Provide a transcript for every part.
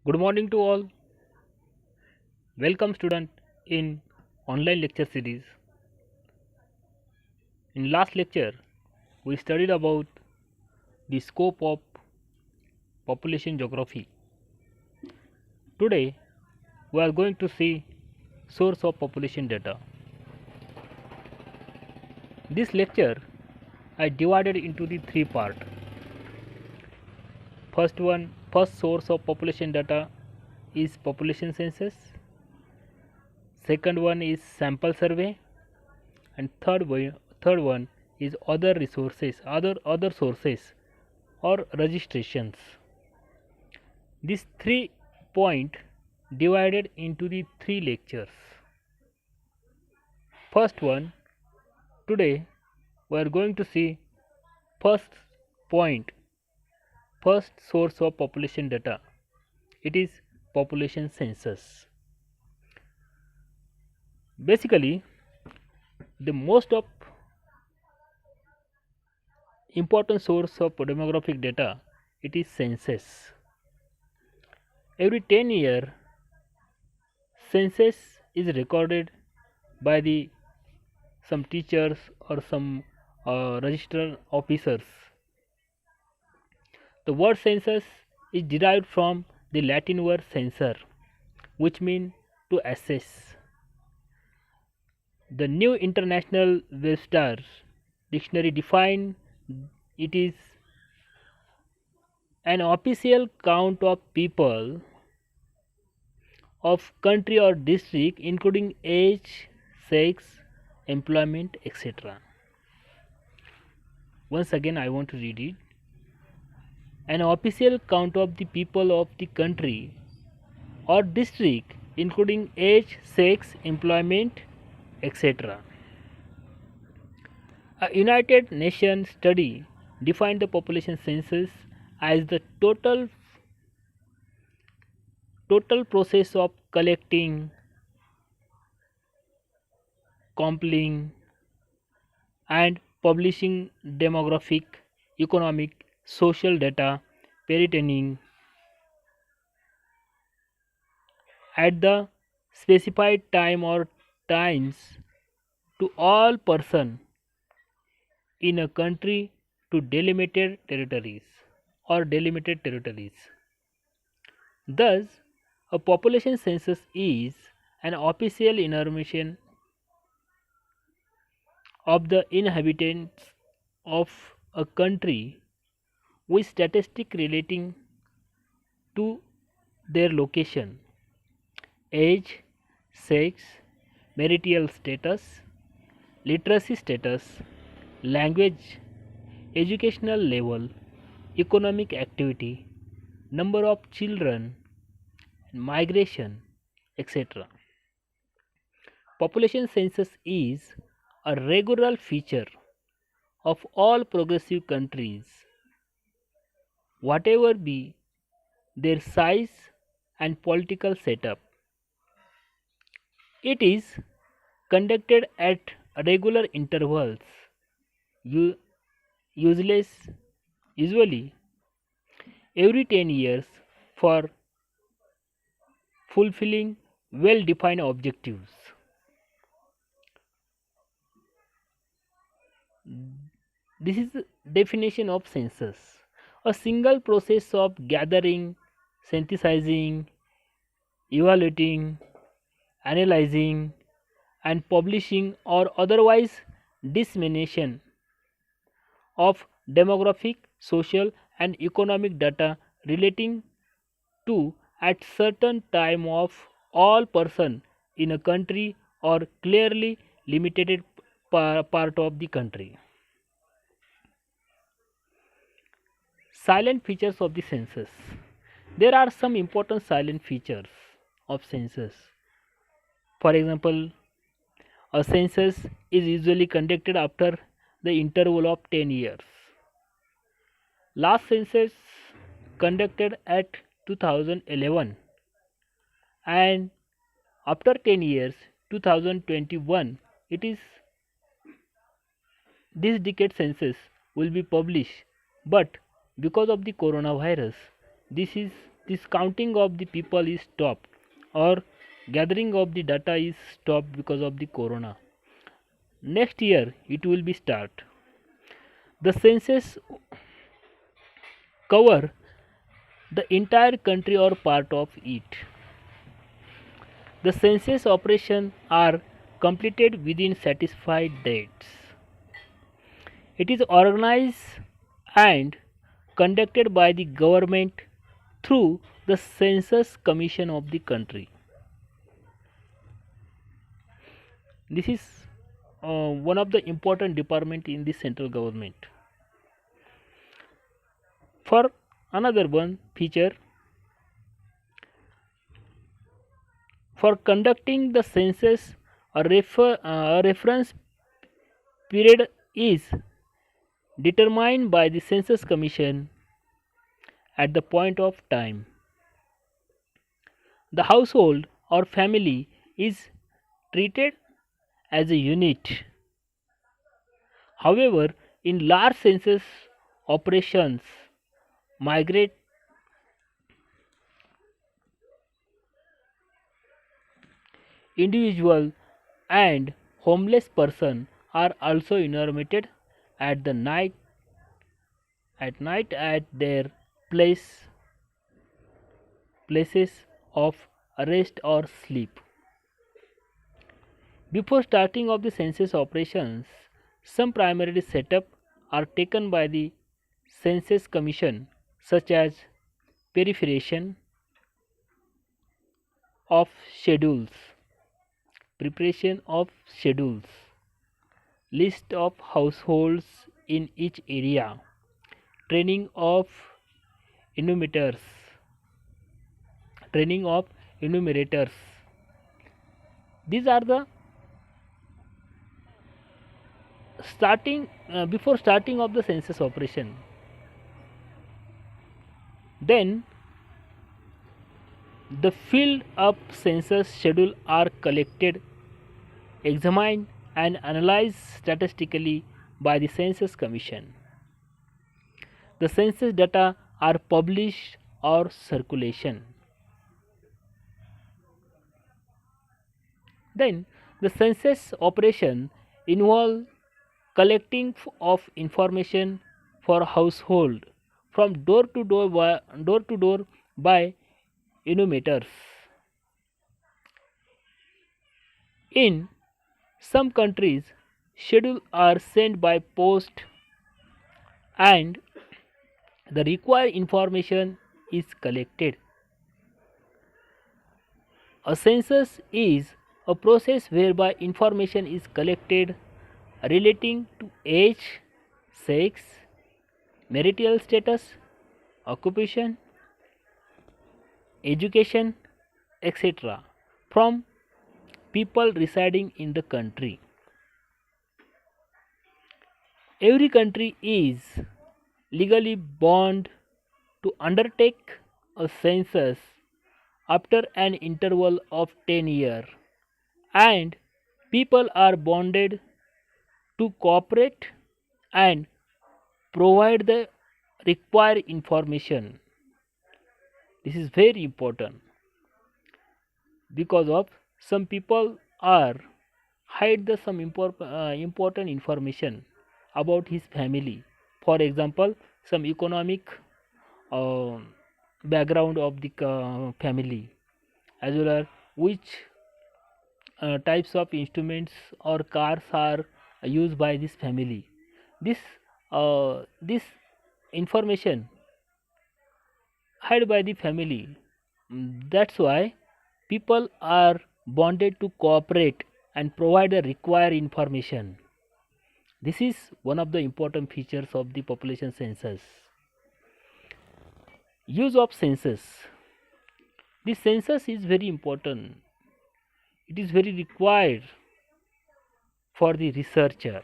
Good morning to all. Welcome student in online lecture series. In last lecture, we studied about the scope of population geography. Today, we are going to see source of population data. This lecture I divided into the three part. First source of population data is population census. Second one is sample survey, and third one is other sources or registrations. These 3 points divided into the 3 lectures. First one, today we are going to see first point, first source of population data. It is population census. Basically, the most of important source of demographic data, it is census. Every 10 years, census is recorded by the some teachers or some register officers. The word census is derived from the Latin word censor, which means to assess. The New International Webster Dictionary define it is an official count of people of country or district including age, sex, employment, etc. Once again I want to read it. An official count of the people of the country or district including age, sex, employment, etc. A United Nations study defined the population census as the total process of collecting, compiling, and publishing demographic, economic, social data pertaining at the specified time or times to all person in a country to delimited territories. Thus, a population census is an official information of the inhabitants of a country with statistics relating to their location, age, sex, marital status, literacy status, language, educational level, economic activity, number of children, migration, etc. Population census is a regular feature of all progressive countries, whatever be their size and political setup. It is conducted at regular intervals, u- useless, usually every 10 years for fulfilling well defined objectives. This is the definition of census. A single process of gathering, synthesizing, evaluating, analyzing, and publishing or otherwise dissemination of demographic, social, and economic data relating to at certain time of all person in a country or clearly limited part of the country. Silent features of the census. There are some important silent features of census. For example, a census is usually conducted after the interval of 10 years. Last census conducted at 2011, and after 10 years 2021 it is this decade census will be published, but because of the coronavirus this this counting of the people is stopped or gathering of the data is stopped because of the corona. Next year it will be start. The census cover the entire country or part of it. The census operations are completed within satisfied dates. It is organized and conducted by the government through the Census Commission of the country. This is one of the important department in the central government. For another one feature, for conducting the census, a reference period is determined by the Census Commission at the point of time. The household or family is treated as a unit. However, in large census operations, migrate individual and homeless person are also enumerated at the night at their places of rest or sleep. Before starting of the census operations, some primary setup are taken by the Census Commission, such as preparation of schedules, preparation of schedules, list of households in each area, training of enumerators, training of enumerators. These are the starting before starting of the census operation. Then the filled up census schedule are collected, examined and analyzed statistically by the Census Commission. The census data are published or circulation. Then the census operation involve collecting of information for household from door to door by enumerators. In some countries, schedules are sent by post and the required information is collected. A census is a process whereby information is collected relating to age, sex, marital status, occupation, education, etc. from people residing in the country. Every country is legally bound to undertake a census after an interval of 10 years, and people are bonded to cooperate and provide the required information. This is very important because of some people are hide the some important information about his family. For example, some economic uh, background of the family, as well as which types of instruments or cars are used by this family. This information hid by the family. That's why people are bonded to cooperate and provide the required information. This is one of the important features of the population census. Use of census. The census is very important. It is very required for the researcher.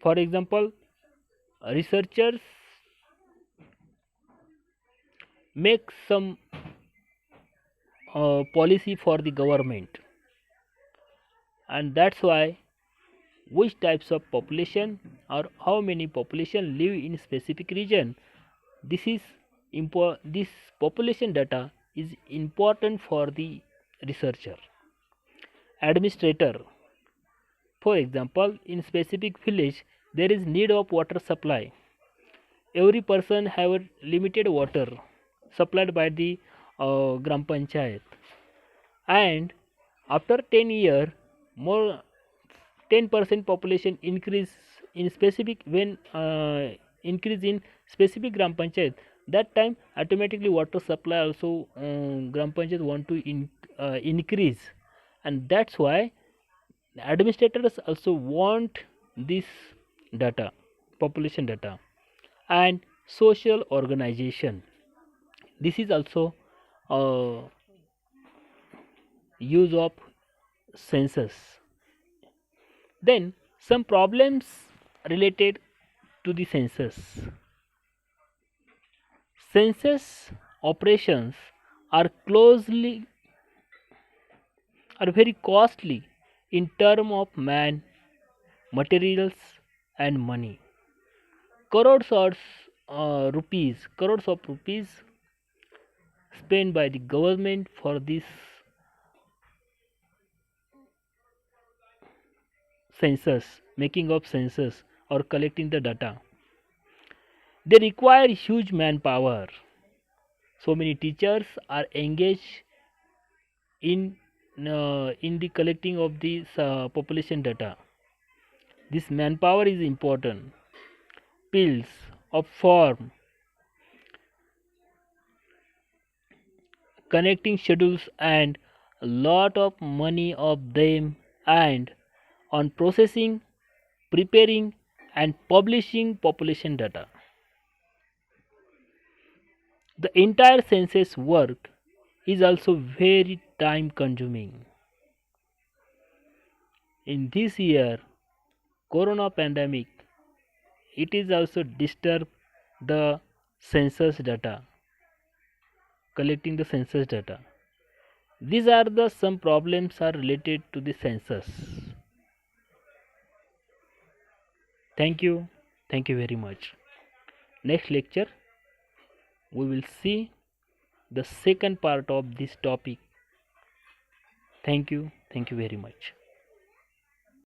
For example, researchers make some policy for the government, and that's why which types of population or how many population live in specific region, this is this population data is important for the researcher, administrator. For example, in specific village there is need of water supply. Every person have a limited water supplied by the gram panchayat, and after 10 year more 10% population increase in specific when increase in specific gram panchayat, that time automatically water supply also gram panchayat want to increase, and that's why administrators also want this data, population data. And social organization, this is also use of census. Then some problems related to the census. Census operations are closely are very costly in term of man, materials and money. Crores of crores of rupees spent by the government for this census, making of census or collecting the data. They require huge manpower. So many teachers are engaged in the collecting of this population data. This manpower is important. Pills of form, connecting schedules and a lot of money of them, and on processing, preparing and publishing population data. The entire census work is also very time consuming. In this year, corona pandemic, it is also disturb the census data, collecting the census data. These are the some problems are related to the census. Thank you very much. Next lecture we will see the second part of this topic. Thank you very much.